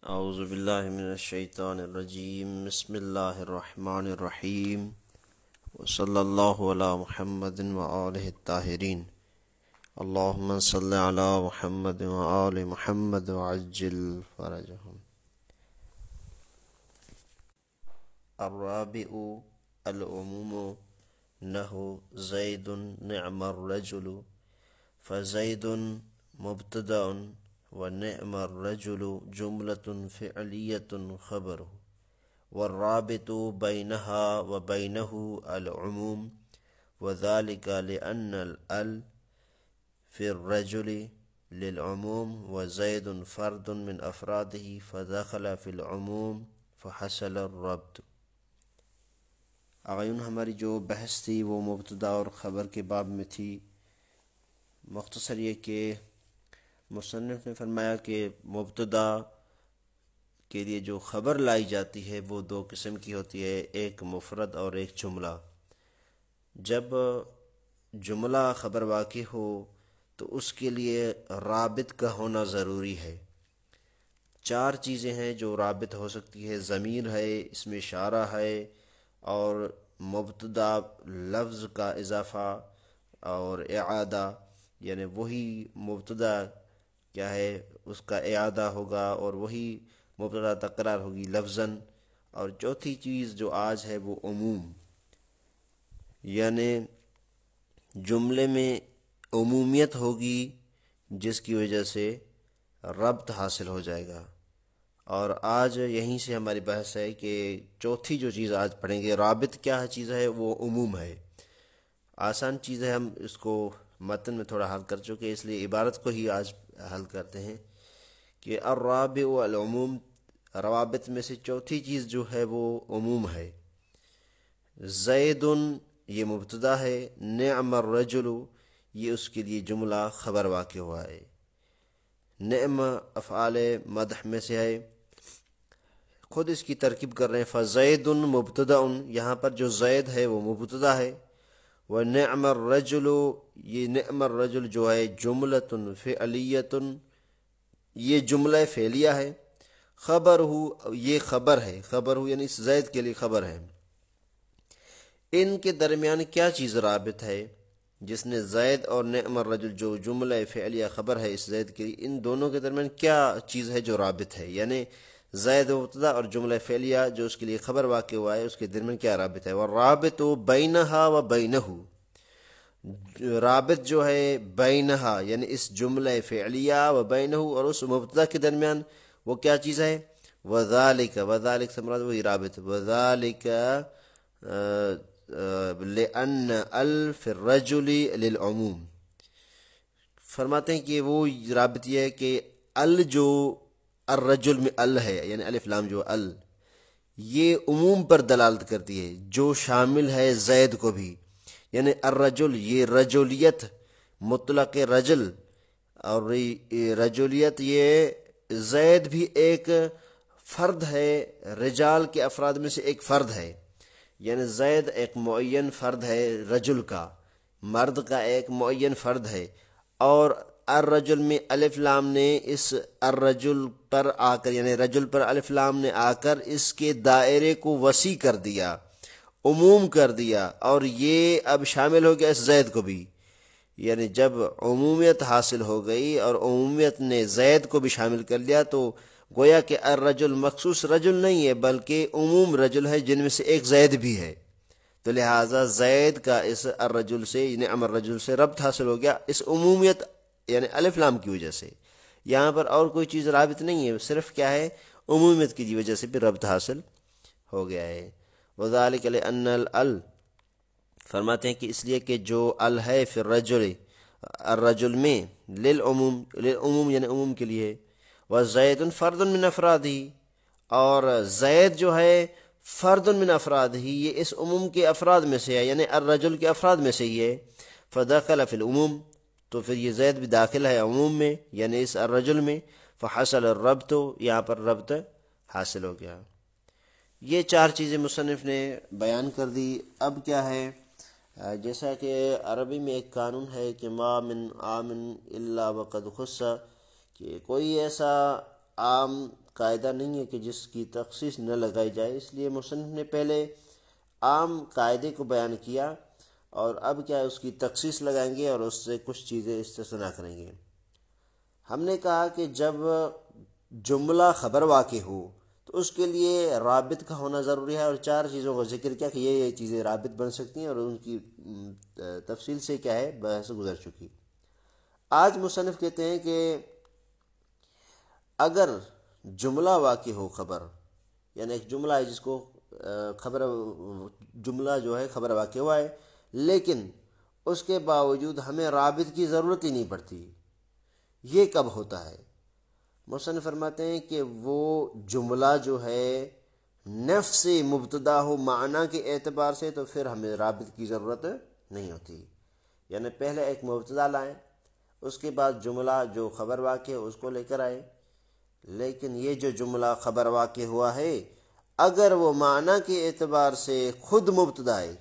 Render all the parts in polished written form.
اعوذ باللہ من الشیطان الرجیم بسم اللہ الرحمن الرحیم وصلی اللہ علی محمد وآلہ الطاہرین اللہم صلی علی محمد وآل محمد وعجل فرجہم۔ الرابع العموم نحو زید نعم الرجل فزید مبتدأ ونعم الرجل جملة فعلیة خبر والرابط بینها وبینه العموم وذلك لأن الأل في الرجل للعموم وزید فرد من افراده فدخل في العموم فحصل الربط۔ آقایون، ہماری جو بحث تھی وہ مبتدا اور خبر کے باب میں تھی۔ مختصر یہ کہ مصنف نے فرمایا کہ مبتدا کے لیے جو خبر لائی جاتی ہے وہ دو قسم کی ہوتی ہے، ایک مفرد اور ایک جملہ۔ جب جملہ خبر واقع ہو تو اس کے لیے رابط کا ہونا ضروری ہے۔ چار چیزیں ہیں جو رابط ہو سکتی ہے: ضمیر ہے، اسم اشارہ ہے، اور مبتدا لفظ کا اضافہ اور اعادہ، یعنی وہی مبتدا کیا ہے اس کا اعادہ ہوگا اور وہی مبتدا تکرار ہوگی لفظاً۔ اور چوتھی چیز جو آج ہے وہ عموم، یعنی جملے میں عمومیت ہوگی جس کی وجہ سے ربط حاصل ہو جائے گا۔ اور آج یہیں سے ہماری بحث ہے کہ چوتھی جو چیز آج پڑھیں گے، رابط کیا چیز ہے، وہ عموم ہے۔ آسان چیز ہے، ہم اس کو متن میں تھوڑا حل کر چکے، اس لیے عبارت کو ہی آج حل کرتے ہیں کہ الرابع العموم، روابط میں سے چوتھی چیز جو ہے وہ عموم ہے۔ زید یہ مبتدا ہے، نعم الرجل یہ اس کے لیے جملہ خبر واقع ہوا ہے۔ نعم افعال مدح میں سے ہے، خود اس کی ترکیب کر رہے ہیں۔ فزید مبتدا، یہاں پر جو زید ہے وہ مبتدا ہے۔ ونعم الرجل یہ نعم الرجل جو ہے جملۃ فعلیۃ، یہ جملہ فعلیہ ہے۔ خبر ہو یہ خبر ہے، خبر ہو یعنی اس زید کے لیے خبر ہے۔ ان کے درمیان کیا چیز رابط ہے جس نے زید اور نعم الرجل جو جملہ فعلیہ خبر ہے اس زید کے لیے، ان دونوں کے درمیان کیا چیز ہے جو رابط ہے، یعنی زید مبتدا اور جملہ فعلیہ جو اس کے لیے خبر واقع ہوا ہے اس کے درمیان کیا رابط ہے۔ والرابط بینہا و بینہ، رابط جو ہے بینہا یعنی اس جملہ فعلیہ و بینہ اور اس مبتدا کے درمیان وہ کیا چیز ہے۔ وذالک، وذالک سے مراد وہی رابط، وذالک لأن ال فی الرجل للعموم، فرماتے ہیں کہ وہ رابط یہ ہے کہ ال جو الرجل میں ال ہے، یعنی الف لام جو ال، یہ عموم پر دلالت کرتی ہے جو شامل ہے زید کو بھی، یعنی الرجل یہ رجولیت، مطلق رجل، اور رجولیت یہ زید بھی ایک فرد ہے، رجال کے افراد میں سے ایک فرد ہے، یعنی زید ایک معین فرد ہے رجل کا، مرد کا ایک معین فرد ہے۔ اور الرجل میں الف لام نے اس الرجل پر آ کر، یعنی رجل پر الف لام نے آ کر اس کے دائرے کو وسیع کر دیا، عموم کر دیا، اور یہ اب شامل ہو گیا اس زید کو بھی۔ یعنی جب عمومیت حاصل ہو گئی اور عمومیت نے زید کو بھی شامل کر لیا تو گویا کہ الرجل مخصوص رجل نہیں ہے بلکہ عموم رجل ہے جن میں سے ایک زید بھی ہے، تو لہٰذا زید کا اس الرجل سے نعم الرجل سے ربط حاصل ہو گیا اس عمومیت یعنی الف لام کی وجہ سے۔ یہاں پر اور کوئی چیز رابط نہیں ہے، صرف کیا ہے، عمومیت کی وجہ سے بھی ربط حاصل ہو گیا ہے۔ وذالک لأن ال، فرماتے ہیں کہ اس لیے کہ جو ال ہے فی الرجل، الرجل میں، للعموم، للعموم یعنی عموم کے لیے، وزید فرد من افرادہ، اور زید جو ہے فرد من افراد ہی، یہ اس عموم کے افراد میں سے ہے، یعنی الرجل کے افراد میں سے ہی ہے۔ فدخل فی العموم، تو پھر یہ زید بھی داخل ہے عموم میں یعنی اس الرجل میں۔ فحصل الربط، یہاں پر ربط حاصل ہو گیا۔ یہ چار چیزیں مصنف نے بیان کر دی۔ اب کیا ہے، جیسا کہ عربی میں ایک قانون ہے کہ ما من عام الا وقد خص، کہ کوئی ایسا عام قاعدہ نہیں ہے کہ جس کی تخصیص نہ لگائی جائے، اس لیے مصنف نے پہلے عام قاعدے کو بیان کیا اور اب کیا ہے اس کی تخصیص لگائیں گے اور اس سے کچھ چیزیں استثناء کریں گے۔ ہم نے کہا کہ جب جملہ خبر واقع ہو تو اس کے لیے رابط کا ہونا ضروری ہے، اور 4 چیزوں کا ذکر کیا کہ یہ چیزیں رابط بن سکتی ہیں، اور ان کی تفصیل سے کیا ہے بحث گزر چکی۔ آج مصنف کہتے ہیں کہ اگر جملہ واقع ہو خبر، یعنی ایک جملہ ہے جس کو جملہ جو ہے خبر واقع ہوا ہے، لیکن اس کے باوجود ہمیں رابط کی ضرورت ہی نہیں پڑتی، یہ کب ہوتا ہے؟ مصنف فرماتے ہیں کہ وہ جملہ جو ہے نفس مبتدا ہو معنی کے اعتبار سے، تو پھر ہمیں رابط کی ضرورت نہیں ہوتی۔ یعنی پہلے ایک مبتدا لائیں، اس کے بعد جملہ جو خبر واقع ہے اس کو لے کر آئے، لیکن یہ جو جملہ خبر واقع ہوا ہے اگر وہ معنی کے اعتبار سے خود مبتدا ہے،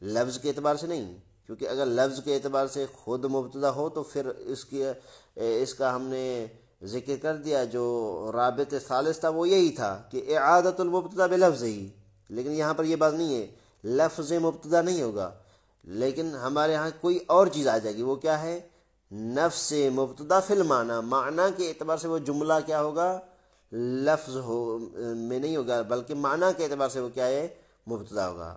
لفظ کے اعتبار سے نہیں، کیونکہ اگر لفظ کے اعتبار سے خود مبتدا ہو تو پھر اس کا ہم نے ذکر کر دیا، جو رابط ثالث تھا وہ یہی تھا کہ اعادت المبتدا بلفظ ہی، لیکن یہاں پر یہ بات نہیں ہے، لفظ مبتدا نہیں ہوگا، لیکن ہمارے ہاں کوئی اور چیز آ جائے گی، وہ کیا ہے؟ نفس مبتدا فی المعنی، معنی کے اعتبار سے وہ جملہ کیا ہوگا؟ لفظ میں نہیں ہوگا، بلکہ معنی کے اعتبار سے وہ کیا ہے؟ مبتدا ہوگا۔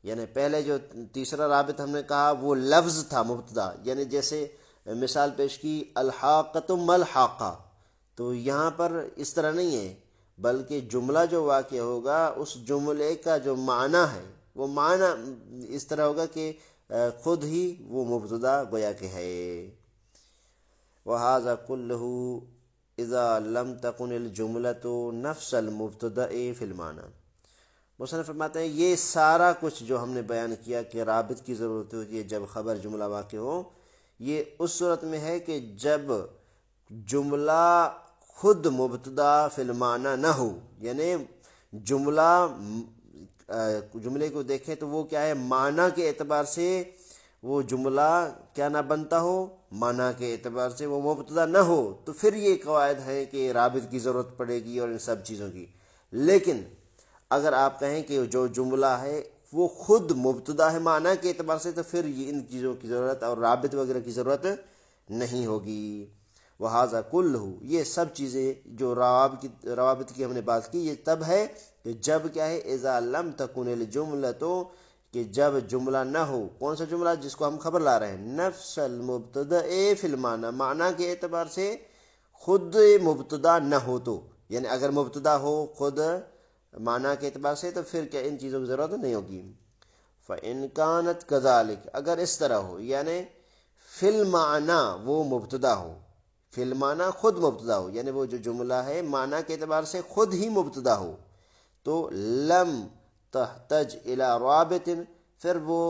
یعنی پہلے جو تیسرا رابط ہم نے کہا وہ لفظ تھا مبتدا، یعنی جیسے مثال پیش کی الحاقۃ ملحقہ، تو یہاں پر اس طرح نہیں ہے، بلکہ جملہ جو واقع ہوگا اس جملے کا جو معنی ہے وہ معنی اس طرح ہوگا کہ خود ہی وہ مبتدا گویا کہ ہے۔ وَهَذَا كُلُّهُ إِذَا لَمْ تَكُنِ الْجُمْلَةُ نَفْسَ الْمُبْتَدَإِ فِي الْمَعْنَى۔ مصنف فرماتے ہیں یہ سارا کچھ جو ہم نے بیان کیا کہ رابط کی ضرورت ہوتی ہے جب خبر جملہ واقع ہو، یہ اس صورت میں ہے کہ جب جملہ خود مبتدا فی المعنی نہ ہو، یعنی جملے کو دیکھیں تو وہ کیا ہے؟ معنی کے اعتبار سے وہ جملہ کیا نہ بنتا ہو، معنی کے اعتبار سے وہ مبتدا نہ ہو، تو پھر یہ قواعد ہے کہ رابط کی ضرورت پڑے گی اور ان سب چیزوں کی۔ لیکن اگر آپ کہیں کہ جو جملہ ہے وہ خود مبتدا ہے معنی کے اعتبار سے، تو پھر ان چیزوں کی ضرورت اور رابط وغیرہ کی ضرورت نہیں ہوگی۔ وَهَذَا كُلُّهُ، یہ سب چیزیں جو روابط کی ہم نے بات کی، یہ تب ہے کہ جب کیا ہے؟ اذا لم تکن الجملۃ، کہ جب جملہ نہ ہو۔ کون سا جملہ؟ جس کو ہم خبر لا رہے ہیں، نفس المبتدأ فی المعنی، معنی کے اعتبار سے خود مبتدا نہ ہو تو، یعنی اگر مبتدا ہو خود معنی کے اعتبار سے تو پھر کیا ان چیزوں کی ضرورت نہیں ہوگی۔ فَإِنْ كَانَتْ كَذَلِكَ، اگر اس طرح ہو، یعنی فی المعنی وہ مبتدا ہو، فی المعنی خود مبتدا ہو، یعنی وہ جو جملہ ہے معنی کے اعتبار سے خود ہی مبتدا ہو، تو لم تحتج الی رابط، پھر وہ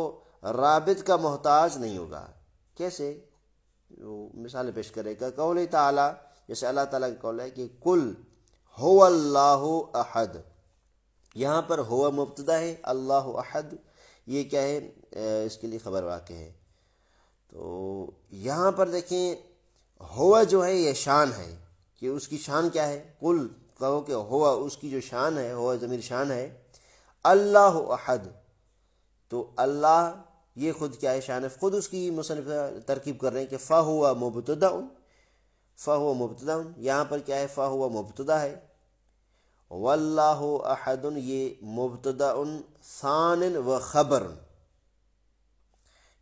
رابط کا محتاج نہیں ہوگا۔ کیسے؟ مثال پیش کرے گا، قول تعالی، جیسے اللہ تعالیٰ کا قول ہے کہ قل هو اللہ احد، یہاں پر ہوا مبتدا ہے، اللہ احد یہ کیا ہے؟ اس کے لیے خبر واقع ہے۔ تو یہاں پر دیکھیں ہوا جو ہے یہ شان ہے، کہ اس کی شان کیا ہے؟ قل کہو کہ ہوا اس کی جو شان ہے، ہوا ضمیر شان ہے، اللہ احد، تو اللہ یہ خود کیا ہے؟ شان ہے، خود اس کی مصنف ترکیب کر رہے ہیں کہ فَهُوَ مُبْتَدَأٌ، فَهُوَ مُبْتَدَأٌ، یہاں پر کیا ہے؟ فَهُوَ مبتدا ہے، واللہ احد یہ مبتدا ثان و خبر،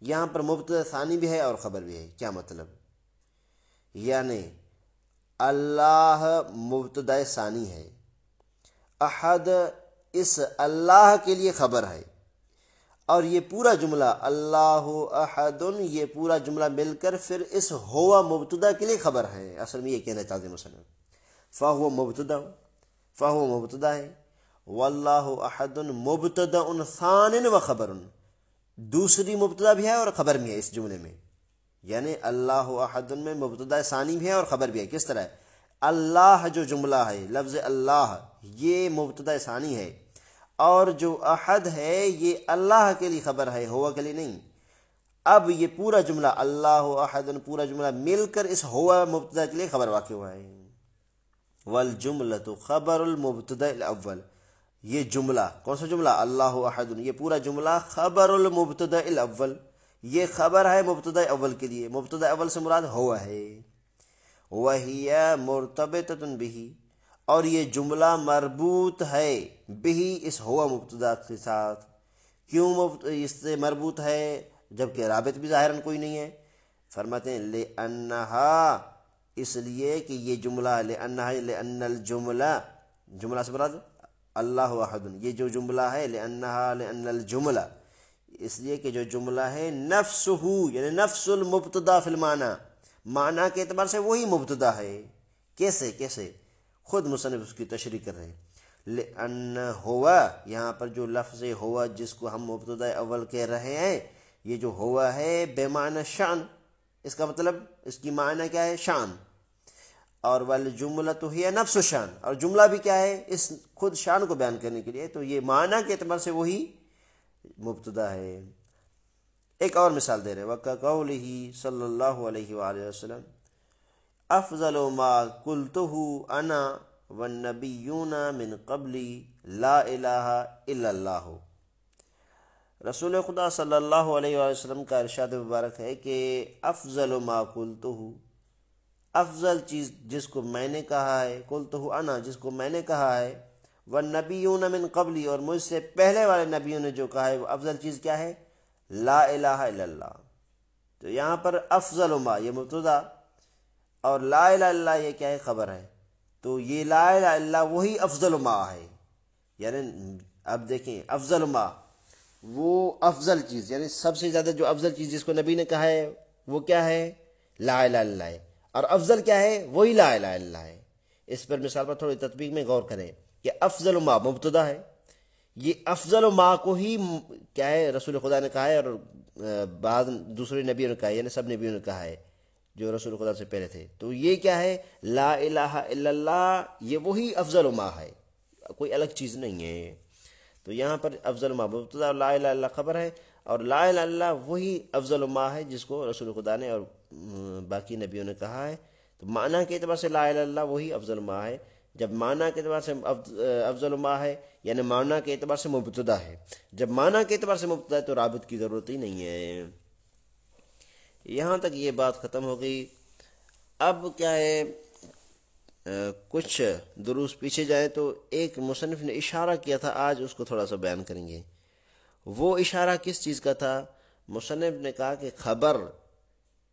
یہاں پر مبتدا ثانی بھی ہے اور خبر بھی ہے۔ کیا مطلب؟ یعنی اللہ مبتدا ثانی ہے، احد اس اللہ کے لیے خبر ہے، اور یہ پورا جملہ اللہ احد، یہ پورا جملہ مل کر پھر اس ہوا مبتدا کے لیے خبر ہے۔ اصل میں یہ کہنا چاہتے ہیں مصنف، فَهُوَ مبتدا، فَهُوَ مبتدا ہے، واللہ احد مبتدا ثان و خبر، دوسری مبتدا بھی ہے اور خبر بھی ہے اس جملے میں، یعنی اللہ احد میں مبتدا ثانی بھی ہے اور خبر بھی ہے۔ کس طرح؟ اللہ جو جملہ ہے، لفظ اللہ یہ مبتدا ثانی ہے، اور جو احد ہے یہ اللہ کے لیے خبر ہے، ہوا کے لیے نہیں۔ اب یہ پورا جملہ اللہ احد، پورا جملہ مل کر اس ہوا مبتدا کے لیے خبر واقع ہوا ہے۔ والجملۃ خبر المبتدا الاول، یہ جملہ کون سا جملہ؟ اللہ احد، یہ پورا جملہ خبر المبتدا الاول، یہ خبر ہے مبتدا اول کے لیے۔ مبتدا اول سے مراد ہوا ہے، وَهِيَ مُرْتَبِطَةٌ بِهِ، اور یہ جملہ مربوط ہے بِهِ، اس ہوا مبتدا کے ساتھ۔ کیوں اس سے مربوط ہے جبکہ رابط بھی ظاہراً کوئی نہیں ہے؟ فرماتے ہیں لِأَنَّهَا، اس لیے کہ یہ جملہ، لِأَنَّ الجملہ، جملہ سے مراد اللہ احد، یہ جو جملہ ہے لِأَنَّ الجملہ، اس لیے کہ جو جملہ ہے نفسہ، یعنی نفس المبتدا فی المعنی، معنی کے اعتبار سے وہی مبتدا ہے۔ کیسے خود مصنف اس کی تشریح کر رہے ہیں۔ لأن ہوا، یہاں پر جو لفظ ہوا جس کو ہم مبتدا اول کہہ رہے ہیں، یہ جو ہوا ہے بے معنی شان، اس کا مطلب اس کی معنی کیا ہے؟ شان۔ اور والجملۃ ہی نفس شان، اور جملہ بھی کیا ہے؟ اس خود شان کو بیان کرنے کے لیے، تو یہ معنی کے اعتبار سے وہی مبتدا ہے۔ ایک اور مثال دے رہے، وَكَقَوْلِهِ صلی اللہ علیہ وآلہ وسلم افضل ما قلته انا والنبیون من قبلی لا الہ الا اللہ۔ رسول خدا صلی اللہ علیہ وآلہ وسلم کا ارشاد مبارک ہے کہ افضل ما قلته، افضل چیز جس کو میں نے کہا ہے، قلته انا، جس کو میں نے کہا ہے، والنبیون من قبلی، اور مجھ سے پہلے والے نبیوں نے جو کہا ہے، وہ افضل چیز کیا ہے؟ لا الہ الا اللہ۔ تو یہاں پر افضل ما یہ مبتدا، اور لا الہ الا اللہ یہ کیا ہے؟ خبر ہے۔ تو یہ لا الہ الا اللہ وہی افضل ما ہے، یعنی اب دیکھیں افضل ما، وہ افضل چیز، یعنی سب سے زیادہ جو افضل چیز جس کو نبی نے کہا ہے وہ کیا ہے؟ لا الہ الا اللہ ہے، اور افضل کیا ہے؟ وہی لا الہ الا اللہ ہے۔ اس پر مثال پر تھوڑی تطبیق میں غور کریں کہ افضل ما مبتدا ہے، یہ افضل ما کو ہی کیا ہے؟ رسول خدا نے کہا ہے، اور بعض دوسرے نبیوں نے کہا ہے، یعنی سب نبیوں نے کہا ہے جو رسول خدا سے پہلے تھے۔ تو یہ کیا ہے؟ لا الہ الا اللہ، یہ وہی افضل ما ہے، کوئی الگ چیز نہیں ہے۔ تو یہاں پر افضل ما مبتدا اور لا الہ الا اللہ خبر ہے، اور لا الہ الا اللہ وہی افضل ما ہے جس کو رسول خدا نے اور باقی نبیوں نے کہا ہے۔ تو معنی کے اعتبار سے لا الہ الا اللہ وہی افضل ما ہے۔ جب معنی کے اعتبار سے افضل ما ہے، یعنی معنی کے اعتبار سے مبتدا ہے، جب معنی کے اعتبار سے مبتدا ہے تو رابط کی ضرورت ہی نہیں ہے۔ یہاں تک یہ بات ختم ہو گئی۔ اب کیا ہے، کچھ دروس پیچھے جائیں تو ایک مصنف نے اشارہ کیا تھا، آج اس کو تھوڑا سا بیان کریں گے۔ وہ اشارہ کس چیز کا تھا؟ مصنف نے کہا کہ خبر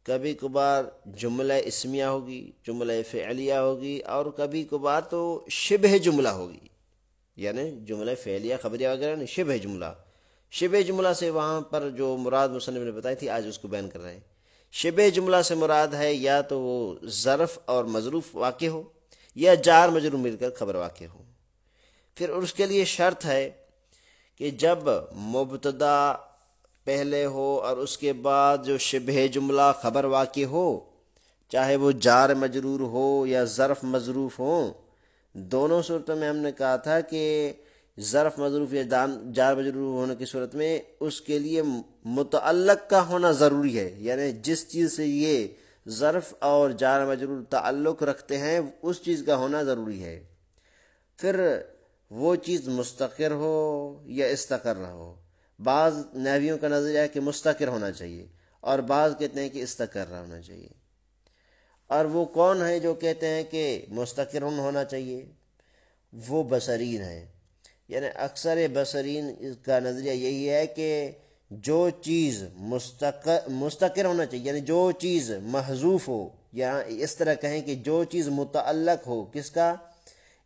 کبھی کبھار جملہ اسمیہ ہوگی، جملہ فعلیہ ہوگی، اور کبھی کبھار تو شبہ جملہ ہوگی، یعنی جملہ فعلیہ خبریہ وغیرہ نہیں، شبہ جملہ۔ شبہ جملہ سے وہاں پر جو مراد مصنف نے بتائی تھی، آج اس کو بیان کر رہے ہیں۔ شبہ جملہ سے مراد ہے یا تو وہ ظرف اور مظروف واقع ہو، یا جار مجرور مل کر خبر واقع ہو۔ پھر اس کے لیے شرط ہے کہ جب مبتدا پہلے ہو اور اس کے بعد جو شبہ جملہ خبر واقع ہو، چاہے وہ جار مجرور ہو یا ظرف مظروف ہو، دونوں صورتوں میں ہم نے کہا تھا کہ ظرف مظروف یا جار مجرور ہونے کی صورت میں اس کے لیے متعلق کا ہونا ضروری ہے، یعنی جس چیز سے یہ ظرف اور جار مجرور تعلق رکھتے ہیں اس چیز کا ہونا ضروری ہے۔ پھر وہ چیز مستقر ہو یا استقر ہو۔ بعض نحویوں کا نظریہ ہے کہ مستقر ہونا چاہیے، اور بعض کہتے ہیں کہ استقر ہونا چاہیے۔ اور وہ کون ہے جو کہتے ہیں کہ مستقر ہونا چاہیے؟ وہ بصرین ہیں، یعنی اکثر بصرین کا نظریہ یہی ہے کہ جو چیز مستقر ہونا چاہیے، یعنی جو چیز محذوف ہو، یا اس طرح کہیں کہ جو چیز متعلق ہو کس کا؟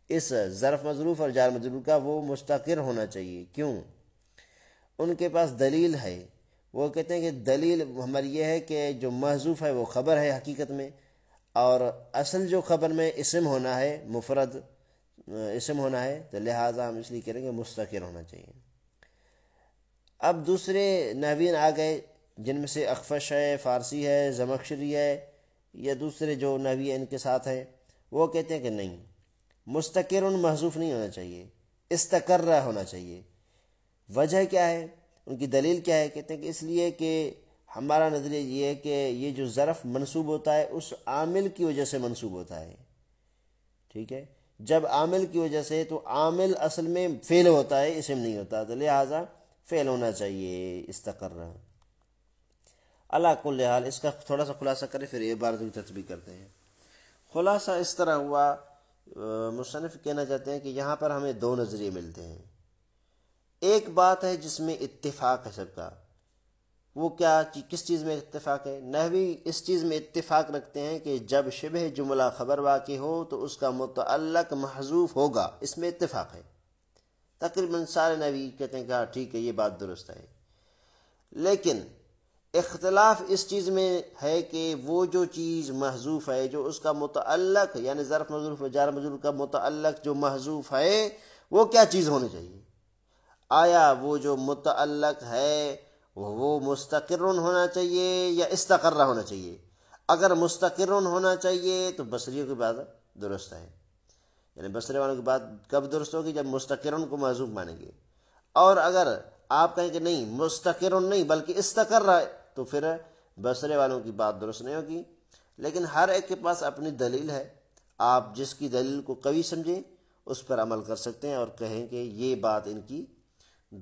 اس ظرف مظروف اور جار مجرور کا، وہ مستقر ہونا چاہیے۔ کیوں؟ ان کے پاس دلیل ہے۔ وہ کہتے ہیں کہ دلیل ہماری یہ ہے کہ جو محذوف ہے وہ خبر ہے حقیقت میں، اور اصل جو خبر میں اسم ہونا ہے، مفرد اسم ہونا ہے، تو لہٰذا ہم اس لیے کریں گے مستقر ہونا چاہیے۔ اب دوسرے نحوین آ گئے جن میں سے اخفش ہے، فارسی ہے، زمخشری ہے، یا دوسرے جو نحوی ان کے ساتھ ہیں، وہ کہتے ہیں کہ نہیں، مستقر محذوف نہیں ہونا چاہیے، استقرہ ہونا چاہیے۔ وجہ کیا ہے؟ ان کی دلیل کیا ہے؟ کہتے ہیں کہ اس لیے کہ ہمارا نظریہ یہ ہے کہ یہ جو ظرف منصوب ہوتا ہے اس عامل کی وجہ سے منصوب ہوتا ہے، ٹھیک ہے، جب عامل کی وجہ سے، تو عامل اصل میں فعل ہوتا ہے، اسم نہیں ہوتا، تو لہٰذا فعل ہونا چاہیے استقر۔ اللہ کل حال اس کا تھوڑا سا خلاصہ کریں، پھر عبارت کی تطبیق کرتے ہیں۔ خلاصہ اس طرح ہوا، مصنف کہنا چاہتے ہیں کہ یہاں پر ہمیں دو نظریے ملتے ہیں۔ ایک بات ہے جس میں اتفاق ہے سب کا، وہ کیا، کس چیز میں اتفاق ہے؟ نحوی اس چیز میں اتفاق رکھتے ہیں کہ جب شبہ جملہ خبر واقع ہو تو اس کا متعلق محذوف ہوگا، اس میں اتفاق ہے۔ تقریباً سارے نحوی کہتے ہیں کہ ہاں ٹھیک ہے، یہ بات درست ہے۔ لیکن اختلاف اس چیز میں ہے کہ وہ جو چیز محذوف ہے، جو اس کا متعلق یعنی ظرف مظروف و جار مجرور کا متعلق جو محذوف ہے، وہ کیا چیز ہونی چاہیے؟ آیا وہ جو متعلق ہے وہ مستقر ہونا چاہیے یا استقرہ ہونا چاہیے؟ اگر مستقر ہونا چاہیے تو بصریوں کی بات درست ہے، یعنی بصرے والوں کی بات کب درست ہوگی؟ جب مستقر کو محذوف مانیں گے۔ اور اگر آپ کہیں کہ نہیں مستقر نہیں بلکہ استقر ہے، تو پھر بصرے والوں کی بات درست نہیں ہوگی۔ لیکن ہر ایک کے پاس اپنی دلیل ہے، آپ جس کی دلیل کو قوی سمجھیں اس پر عمل کر سکتے ہیں اور کہیں کہ یہ بات ان کی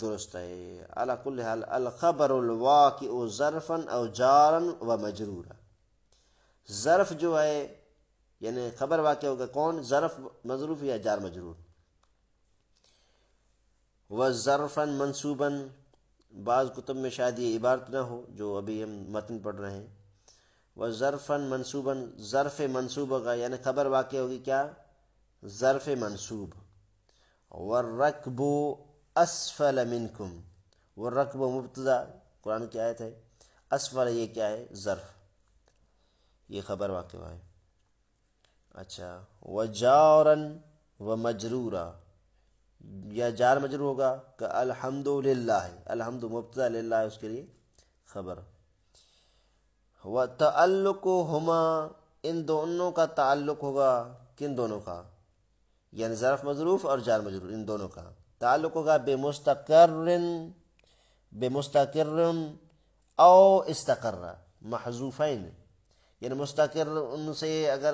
درست ہے۔ علی کل حال الخبر الواقع ظرفا او جارا و مجرورا، ظرف جو ہے یعنی خبر واقع ہوگا کون؟ ظرف مظروف یا جار مجرور۔ و ظرفا منصوبا، بعض کتب میں شاید یہ عبارت نہ ہو جو ابھی ہم متن پڑھ رہے ہیں۔ و ظرفا منصوبا، ظرف منصوب ہوگا یعنی خبر واقع ہوگی کیا؟ ظرف منصوب۔ والرکب اسفل منکم، والرکب مبتدا، قرآن کی آیت ہے، اسفل یہ کیا ہے؟ ظرف، یہ خبر واقع ہوا ہے۔ اچھا، وجارا و مجرورا، یا جار مجرور ہوگا کہ الحمد للہ، الحمد مبتدا، للہ اس کے لیے خبر۔ وتعلقہما، ان دونوں کا تعلق ہوگا، کن دونوں کا؟ یعنی ظرف مظروف اور جار مجرور ان دونوں کا تعلق ہوگا بمستقر او استقر، محذوفین، یعنی مستقر ان سے اگر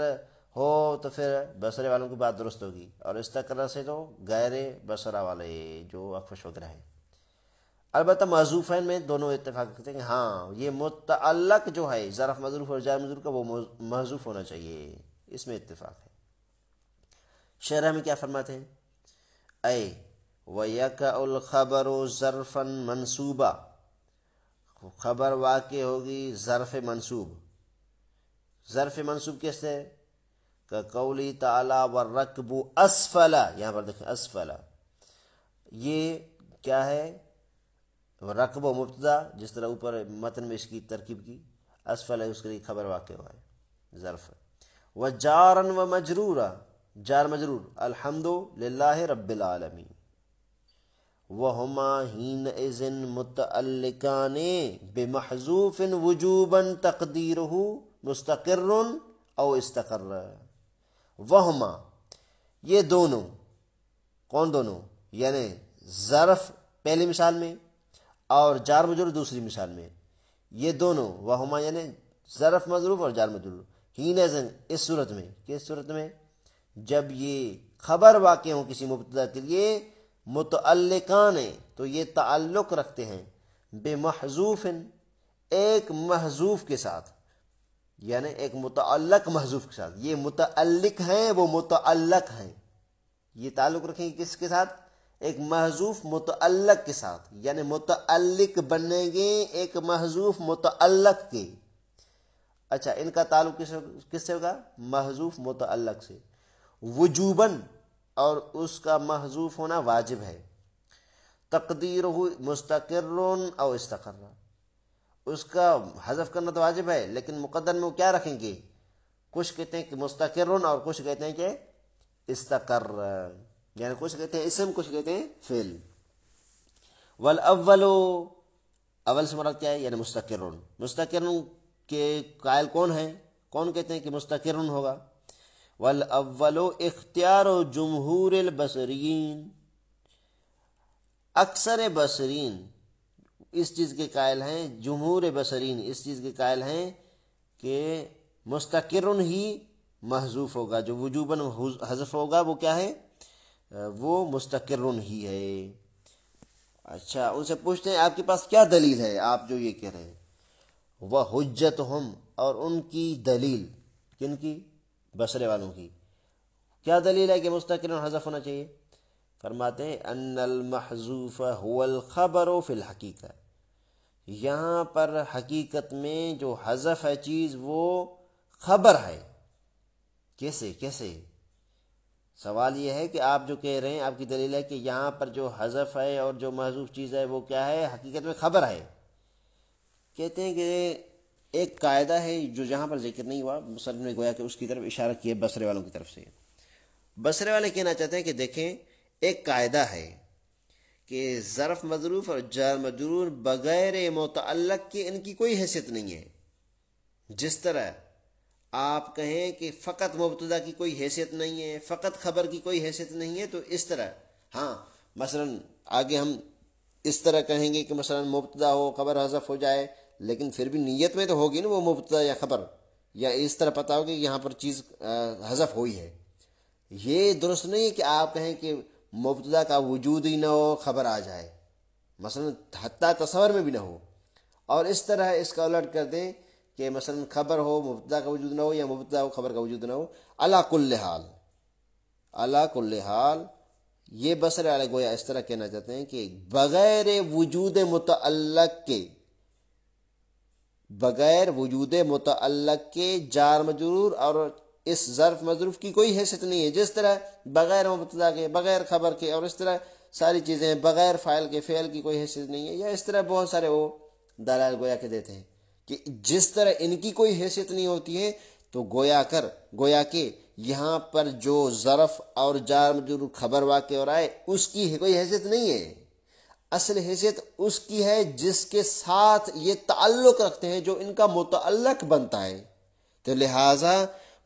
ہو تو پھر بصرے والوں کی بات درست ہوگی، اور استقرا سے تو غیر بصرہ والے جو اخفش وغیرہ ہے۔ البتہ محذوفین میں دونوں اتفاق کرتے ہیں کہ ہاں یہ متعلق جو ہے ظرف مظروف اور جار مجرور کا وہ محذوف ہونا چاہیے، اس میں اتفاق ہے۔ شرح میں کیا فرماتے ہیں؟ اے وَيَقَعُ الْخَبَرُ ظَرْفًا مَنْصُوبًا، خبر واقع ہوگی ظرف منصوب۔ ظرف منصوب کیسے؟ کہ قولی تعالی والرکب اسفل، یہاں پر دیکھیں اسفل، یہ کیا ہے؟ رکب و مبتدا، جس طرح اوپر متن میں اس کی ترکیب کی، اسفل ہے اس کے لیے خبر واقع ہوا ہے ظرف۔ وجارا و مجرورا، جار مجرور، الحمد للہ رب العالمین۔ وہما حینئذ متعلقان بمحذوف وجوبا تقدیرہ مستقر او استقر۔ وہما، یہ دونوں، کون دونوں؟ یعنی ظرف پہلی مثال میں اور جار مجرور دوسری مثال میں، یہ دونوں وہما یعنی ظرف مظروف اور جار مجرور، حینئذ اس صورت میں، کس صورت میں؟ جب یہ خبر واقع ہوں کسی مبتدا کے لیے، متعلقان ہیں تو یہ تعلق رکھتے ہیں بمحذوف، ایک محذوف کے ساتھ، یعنی ایک متعلق محذوف کے ساتھ۔ یہ متعلق ہیں، وہ متعلق ہیں، یہ تعلق رکھیں گے کس کے ساتھ؟ ایک محذوف متعلق کے ساتھ، یعنی متعلق بنیں گے ایک محذوف متعلق کے۔ اچھا، ان کا تعلق کس سے ہوگا؟ محذوف متعلق سے، وجوباً، اور اس کا محذوف ہونا واجب ہے، تقدیرہ مستقر او استقر، اس کا حذف کرنا تو واجب ہے لیکن مقدر میں وہ کیا رکھیں گے؟ کچھ کہتے ہیں کہ مستقر اور کچھ کہتے ہیں کہ استقر، یعنی کچھ کہتے ہیں اسم، کچھ کہتے ہیں فعل۔ والاول، اول سے مراد کیا ہے؟ یعنی مستقر، مستقر کے قائل کون ہیں؟ کون کہتے ہیں کہ مستقر ہوگا؟ والاول اختیار جمہور البصرین، اکثر بصرین اس چیز کے قائل ہیں، جمہور بصرین اس چیز کے قائل ہیں کہ مستقر ہی محذوف ہوگا، جو وجوباً حذف ہوگا وہ کیا ہے؟ وہ مستقرن ہی ہے۔ اچھا، ان سے پوچھتے ہیں آپ کے پاس کیا دلیل ہے آپ جو یہ کہہ رہے ہیں؟ وہ حجتہم، اور ان کی دلیل، کن کی؟ بصرے والوں کی۔ کیا دلیل ہے کہ مستقرن حذف ہونا چاہیے؟ فرماتے ہیں ان المحذوف هو الخبر فی الحقیقہ، یہاں پر حقیقت میں جو حذف ہے چیز وہ خبر ہے۔ کیسے؟ سوال یہ ہے کہ آپ جو کہہ رہے ہیں، آپ کی دلیل ہے کہ یہاں پر جو حذف ہے اور جو محذوف چیز ہے وہ کیا ہے؟ حقیقت میں خبر ہے۔ کہتے ہیں کہ ایک قاعدہ ہے جو جہاں پر ذکر نہیں ہوا، مصنف نے گویا کہ اس کی طرف اشارہ کیا بصرے والوں کی طرف سے۔ بصرے والے کہنا چاہتے ہیں کہ دیکھیں، ایک قاعدہ ہے کہ ظرف مظروف اور جار مجرور بغیر متعلق کے ان کی کوئی حیثیت نہیں ہے۔ جس طرح آپ کہیں کہ فقط مبتدا کی کوئی حیثیت نہیں ہے، فقط خبر کی کوئی حیثیت نہیں ہے، تو اس طرح ہاں مثلا آگے ہم اس طرح کہیں گے کہ مثلا مبتدا ہو خبر حذف ہو جائے، لیکن پھر بھی نیت میں تو ہوگی نا وہ مبتدا یا خبر، یا اس طرح پتہ ہوگی کہ یہاں پر چیز حذف ہوئی ہے۔ یہ درست نہیں ہے کہ آپ کہیں کہ مبتدا کا وجود ہی نہ ہو خبر آ جائے، مثلا حتیٰ تصور میں بھی نہ ہو، اور اس طرح اس کا الٹ کر دیں کہ مثلا خبر ہو مبتدا کا وجود نہ ہو، یا مبتدا ہو خبر کا وجود نہ ہو۔ علی کل حال یہ بصرے والے گویا اس طرح کہنا چاہتے ہیں کہ بغیر وجود متعلق کے جار مجرور اور اس ظرف مظروف کی کوئی حیثیت نہیں ہے۔ جس طرح بغیر مبتدا کے، بغیر خبر کے، اور اس طرح ساری چیزیں بغیر فاعل کے، فعل کی کوئی حیثیت نہیں ہے، یا اس طرح بہت سارے وہ دلائل گویا کے دیتے ہیں کہ جس طرح ان کی کوئی حیثیت نہیں ہوتی ہے، تو گویا کہ یہاں پر جو ظرف اور جار مجرور خبر واقع ہو رہا ہے اس کی کوئی حیثیت نہیں ہے۔ اصل حیثیت اس کی ہے جس کے ساتھ یہ تعلق رکھتے ہیں، جو ان کا متعلق بنتا ہے۔ تو لہٰذا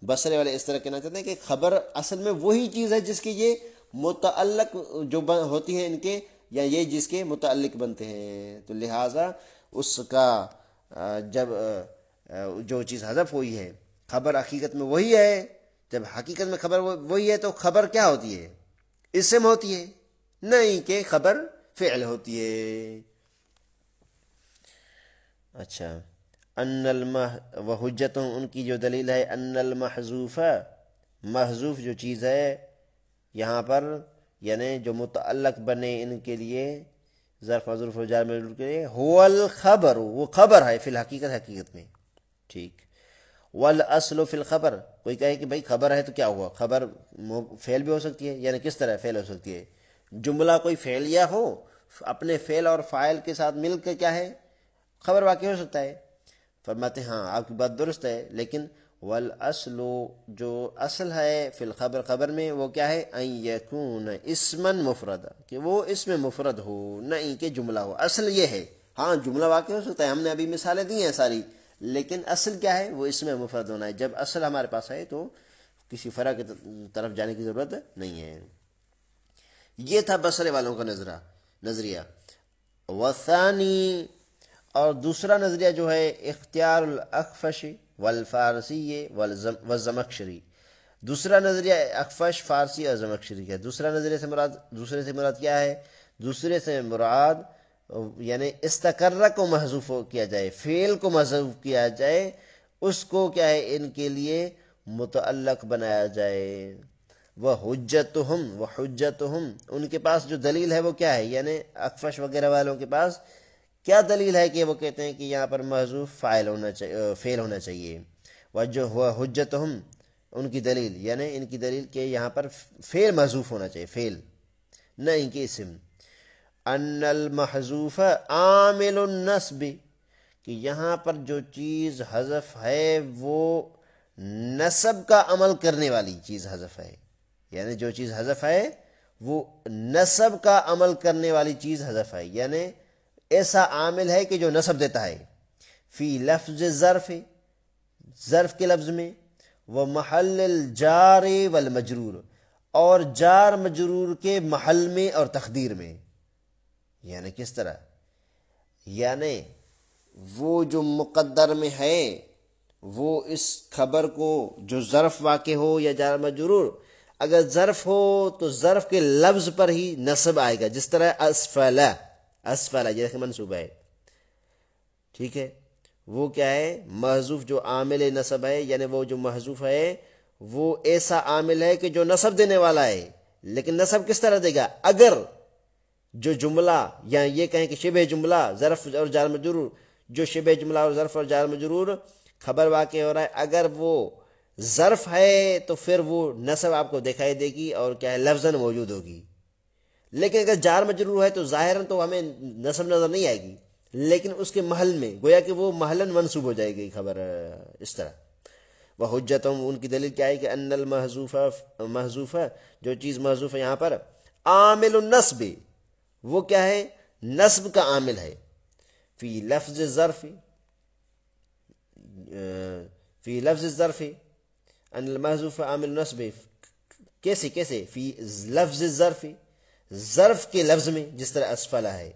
بصرے والے اس طرح کہنا چاہتے ہیں کہ خبر اصل میں وہی چیز ہے جس کی یہ متعلق جو ہوتی ہیں ان کے، یا یہ جس کے متعلق بنتے ہیں۔ تو لہٰذا اس کا جب جو چیز حذف ہوئی ہے، خبر حقیقت میں وہی ہے، جب حقیقت میں خبر وہی ہے تو خبر کیا ہوتی ہے؟ اسم ہوتی ہے، نہیں کہ خبر فعل ہوتی ہے۔ اچھا، وحجتوں ان کی جو دلیل ہے ان المحذوف، محذوف جو چیز ہے یہاں پر یعنی جو متعلق بنے ان کے لیے، ظرف مظروف و جار مجرور کے لیے، هو الخبر، وہ خبر ہے، فی الحقیقت حقیقت میں، ٹھیک۔ والاصل فی الخبر، کوئی کہے کہ بھائی خبر ہے تو کیا ہوا؟ خبر فعل بھی ہو سکتی ہے، یعنی کس طرح فعل ہو سکتی ہے؟ جملہ کوئی فعلیہ ہو، اپنے فعل اور فاعل کے ساتھ مل کے کیا ہے؟ خبر واقع ہو سکتا ہے۔ فرماتے ہیں ہاں آپ کی بات درست ہے، لیکن والاصل، جو اصل ہے فی الخبر، خبر میں وہ کیا ہے؟ ان یکون اسما مفردا، کہ وہ اسم مفرد ہو، نہیں کہ جملہ ہو۔ اصل یہ ہے، ہاں جملہ واقع ہو سکتا ہے، ہم نے ابھی مثالیں دی ہیں ساری، لیکن اصل کیا ہے؟ وہ اسم مفرد ہونا ہے۔ جب اصل ہمارے پاس ہے تو کسی فرع کی طرف جانے کی ضرورت نہیں ہے۔ یہ تھا بصرے والوں کا نظریہ۔ وثانی، اور دوسرا نظریہ جو ہے اختیار الاخفش والفارسی والزمخشری، دوسرا نظریہ اخفش، فارسی اور زمخشری کا۔ دوسرے سے مراد کیا ہے؟ دوسرے سے مراد یعنی استقرہ کو محذوف کیا جائے، فعل کو محذوف کیا جائے، اس کو کیا ہے ان کے لیے متعلق بنایا جائے۔ وحجتہم، ان کے پاس جو دلیل ہے وہ کیا ہے؟ یعنی اخفش وغیرہ والوں کے پاس کیا دلیل ہے کہ وہ کہتے ہیں کہ یہاں پر محذوف فعل ہونا چاہیے؟ وجہ ہوا حجتہم، ان کی دلیل یعنی ان کی دلیل کہ یہاں پر فعل محذوف ہونا چاہیے، فعل نہ ان کے اسم۔ ان المحذوف عامل النصب، کہ یہاں پر جو چیز حذف ہے وہ نصب کا عمل کرنے والی چیز حذف ہے، یعنی جو چیز حذف ہے وہ نصب کا عمل کرنے والی چیز حذف ہے، یعنی ایسا عامل ہے کہ جو نصب دیتا ہے۔ فی لفظ ظرف کے لفظ میں، وہ محل الجار والمجرور، اور جار مجرور کے محل میں اور تقدیر میں۔ یعنی کس طرح؟ یعنی وہ جو مقدر میں ہے وہ اس خبر کو جو ظرف واقع ہو یا جار مجرور، اگر ظرف ہو تو ظرف کے لفظ پر ہی نصب آئے گا، جس طرح اسفلا، اسفلا جیسے منصوبہ ہے، ٹھیک ہے، وہ کیا ہے محذوف جو عامل نصب ہے، یعنی وہ جو محذوف ہے وہ ایسا عامل ہے کہ جو نصب دینے والا ہے، لیکن نصب کس طرح دے گا؟ اگر جو جملہ یا یہ کہیں کہ شبہ جملہ ظرف اور جار مجرور، جو شبہ جملہ اور ظرف اور جار مجرور خبر واقع ہو رہا ہے، اگر وہ ظرف ہے تو پھر وہ نصب آپ کو دکھائی دے گی اور کیا ہے لفظاً موجود ہوگی، لیکن اگر جار مجرور ہے تو ظاہراً تو ہمیں نصب نظر نہیں آئے گی، لیکن اس کے محل میں گویا کہ وہ محلاً منصوب ہو جائے گی خبر، اس طرح۔ وہ حجتہم، ان کی دلیل کیا ہے کہ ان المحذوف جو چیز محذوف ہے یہاں پر عامل النصب، وہ کیا ہے نصب کا عامل ہے، فی لفظ ظرف، فی لفظ ظرف، ان المحذوف عامل نصب، کیسے فی لفظ ظرف، ظرف کے لفظ میں، جس طرح اسفلا ہے،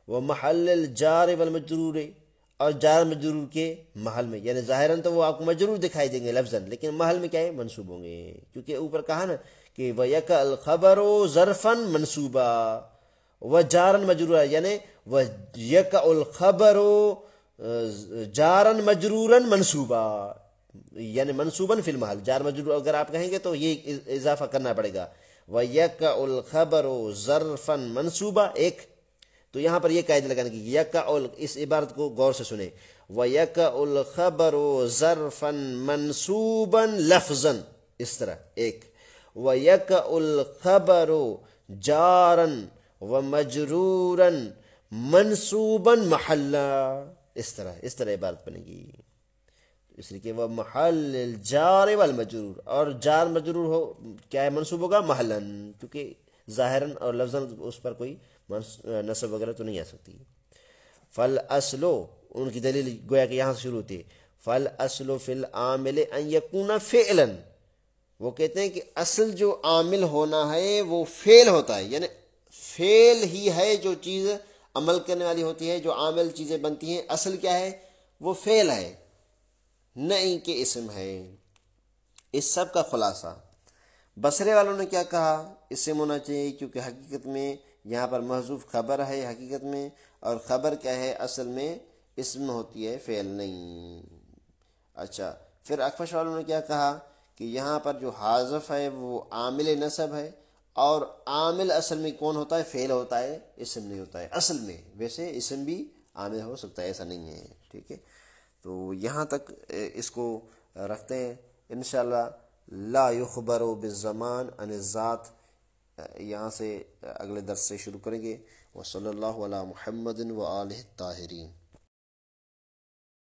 وہ محل الجار والمجرور، اور جار مجرور کے محل میں، یعنی ظاہراً تو وہ آپ کو مجرور دکھائی دیں گے لفظاً، لیکن محل میں کیا ہے منصوب ہوں گے، کیونکہ اوپر کہا نا کہ وَيَكَ الْخَبَرُ ظَرْفًا مَنْصُوبًا وَجَارًا مَجْرُورًا، یعنی وَيَكَ الْخَبَرُ جَارًا مَجْرُورًا مَنْصُوبًا، یعنی منصوباً فی المحل، جار مجرور اگر آپ کہیں گے تو یہ اضافہ کرنا پڑے گا، وَيَكَ الْخَبَرُ ظَرْفًا مَنْصُوبًا، ایک تو یہاں پر یہ قاعدہ لگانے کی اس عبارت کو غور سے سنیں، وَيَكَ الْخَبَرُ ظَرْفًا مَنْصُوبًا لَفْظًا، اس طرح ایک، وَيَكَ الْخَبَرُ جَارًا وَمَجْرُورًا مَنْصُوبًا مَحَلًّا، اس طرح عبارت بنے گی، اس لیے کہ وہ محل الجار والمجرور، اور جار مجرور ہو کیا ہے منصوب ہوگا محلاً، کیونکہ ظاہراً اور لفظاً اس پر کوئی نصب وغیرہ تو نہیں آ سکتی۔ فل اصلو، ان کی دلیل گویا کہ یہاں سے شروع ہوتی ہے، فل اصل فی العامل ان یکون فعلا، وہ کہتے ہیں کہ اصل جو عامل ہونا ہے وہ فعل ہوتا ہے، یعنی فعل ہی ہے جو چیز عمل کرنے والی ہوتی ہے، جو عامل چیزیں بنتی ہیں، اصل کیا ہے وہ فعل ہے، نہیں کہ اسم ہے۔ اس سب کا خلاصہ بصرے والوں نے کیا کہا، اسم ہونا چاہیے، کیونکہ حقیقت میں یہاں پر محذوف خبر ہے حقیقت میں، اور خبر کیا ہے اصل میں اسم ہوتی ہے، فعل نہیں۔ اچھا، پھر اخفش والوں نے کیا کہا کہ یہاں پر جو حاذف ہے وہ عامل نصب ہے، اور عامل اصل میں کون ہوتا ہے؟ فعل ہوتا ہے، اسم نہیں ہوتا ہے اصل میں، ویسے اسم بھی عامل ہو سکتا ہے، ایسا نہیں ہے، ٹھیک ہے۔ تو یہاں تک اس کو رکھتے ہیں انشاءاللہ۔ لا یخبر بالزمان عن الذات، یہاں سے اگلے درس سے شروع کریں گے۔ وصلی اللہ علی محمد و آلہ الطاہرین۔